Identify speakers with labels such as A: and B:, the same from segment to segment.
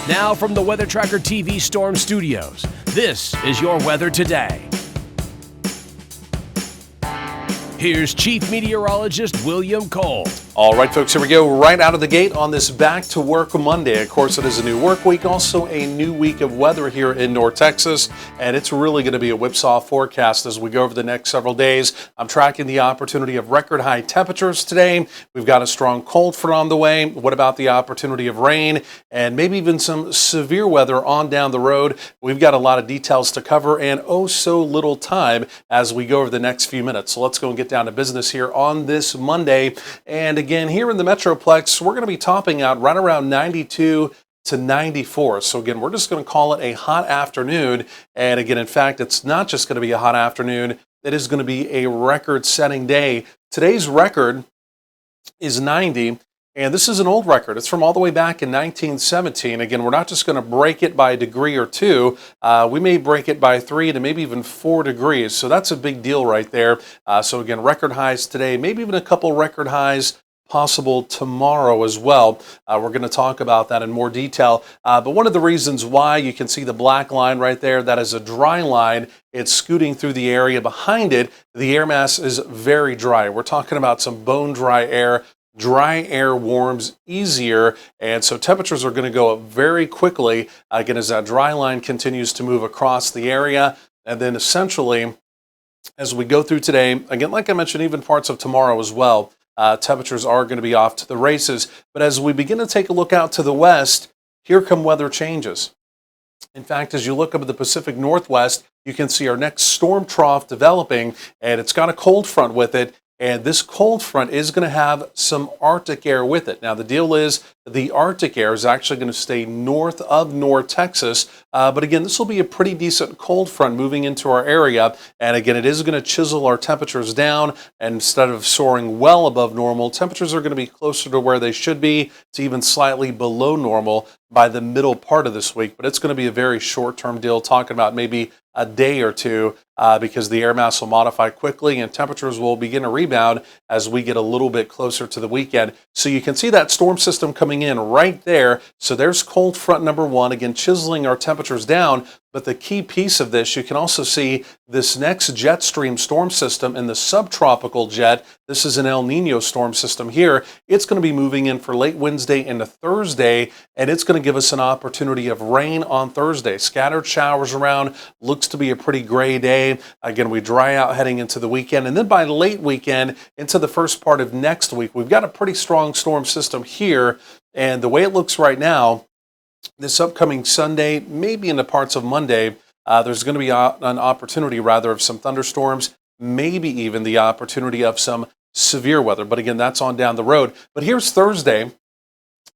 A: Now from the Weather Tracker TV Storm Studios, this is your weather today. Here's Chief Meteorologist William Cole.
B: All right, folks, here we go right out of the gate on this Back to Work Monday. Of course, it is a new work week, also a new week of weather here in North Texas, and it's really going to be a whipsaw forecast as we go over the next several days. I'm tracking the opportunity of record high temperatures today. We've got a strong cold front on the way. What about the opportunity of rain and maybe even some severe weather on down the road? We've got a lot of details to cover and oh so little time as we go over the next few minutes. So let's go and get down to business here on this Monday. And again, here in the Metroplex, we're going to be topping out right around 92 to 94. So again, we're just going to call it a hot afternoon. And again, in fact, it's not just going to be a hot afternoon. It is going to be a record-setting day. Today's record is 90. And this is an old record. It's from all the way back in 1917. Again, we're not just going to break it by a degree or two. We may break it by 3 to maybe even 4 degrees. So that's a big deal right there. So again, record highs today, maybe even a couple record highs possible tomorrow as well. We're going to talk about that in more detail. But one of the reasons why you can see the black line right there, that is a dry line. It's scooting through the area behind it. The air mass is very dry. We're talking about some bone dry air. Dry air warms easier, and so temperatures are going to go up very quickly, again, as that dry line continues to move across the area. And then essentially, as we go through today, again, like I mentioned, even parts of tomorrow as well, temperatures are going to be off to the races. But as we begin to take a look out to the west, here come weather changes. In fact, as you look up at the Pacific Northwest, you can see our next storm trough developing, and it's got a cold front with it. And this cold front is going to have some Arctic air with it. Now, the deal is the Arctic air is actually going to stay north of North Texas. But again, this will be a pretty decent cold front moving into our area. And again, it is going to chisel our temperatures down. And instead of soaring well above normal, temperatures are going to be closer to where they should be, to even slightly below normal by the middle part of this week. But it's going to be a very short-term deal, talking about maybe a day or two, because the air mass will modify quickly and temperatures will begin to rebound as we get a little bit closer to the weekend. So you can see that storm system coming in right there. So there's cold front number 1, again, chiseling our temperatures down. But the key piece of this, you can also see this next jet stream storm system in the subtropical jet. This is an El Nino storm system here. It's going to be moving in for late Wednesday into Thursday, and it's going to give us an opportunity of rain on Thursday. Scattered showers around, looks to be a pretty gray day. Again, we dry out heading into the weekend, and then by late weekend into the first part of next week, we've got a pretty strong storm system here, and the way it looks right now, this upcoming Sunday, maybe into parts of Monday, there's going to be an opportunity, rather, of some thunderstorms, maybe even the opportunity of some severe weather. But again, that's on down the road. But here's Thursday.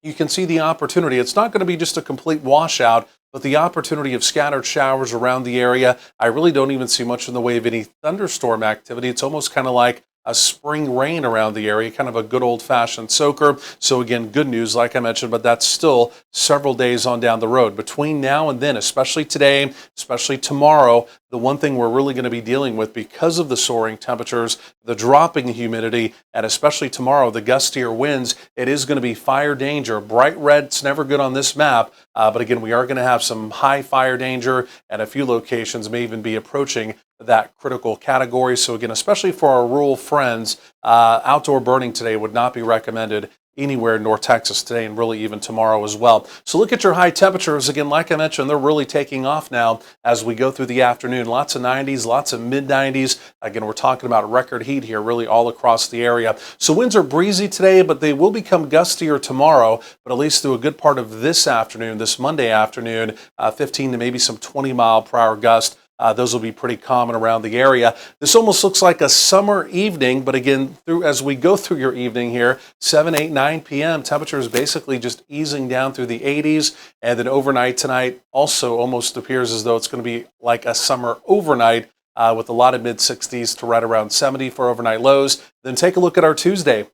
B: You can see the opportunity. It's not going to be just a complete washout, but the opportunity of scattered showers around the area. I really don't even see much in the way of any thunderstorm activity. It's almost kind of like a spring rain around the area, kind of a good old-fashioned soaker. So again, good news, like I mentioned, but that's still several days on down the road. Between now and then, especially today, especially tomorrow, the one thing we're really going to be dealing with, because of the soaring temperatures, the dropping humidity, and especially tomorrow, the gustier winds, it is going to be fire danger. Bright red, it's never good on this map, but again, we are going to have some high fire danger, and a few locations may even be approaching that critical category. So again, especially for our rural friends, outdoor burning today would not be recommended anywhere in North Texas today, and really even tomorrow as well. So look at your high temperatures. Again, like I mentioned, they're really taking off now as we go through the afternoon. Lots of 90s, lots of mid-90s. Again, we're talking about record heat here really all across the area. So winds are breezy today, but they will become gustier tomorrow, but at least through a good part of this afternoon, this Monday afternoon, 15 to maybe some 20-mile-per-hour gust. Those will be pretty common around the area. This almost looks like a summer evening, but again, as we go through your evening here, 7, 8, 9 p.m., temperatures basically just easing down through the 80s. And then overnight tonight also almost appears as though it's going to be like a summer overnight, with a lot of mid-60s to right around 70 for overnight lows. Then take a look at our Tuesday.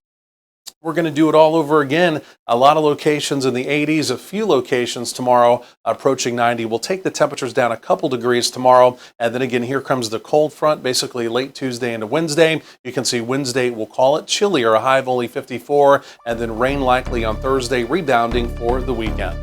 B: We're going to do it all over again. A lot of locations in the 80s, a few locations tomorrow approaching 90. We'll take the temperatures down a couple degrees tomorrow. And then again, here comes the cold front, basically late Tuesday into Wednesday. You can see Wednesday, we'll call it chillier, a high of only 54, and then rain likely on Thursday, rebounding for the weekend.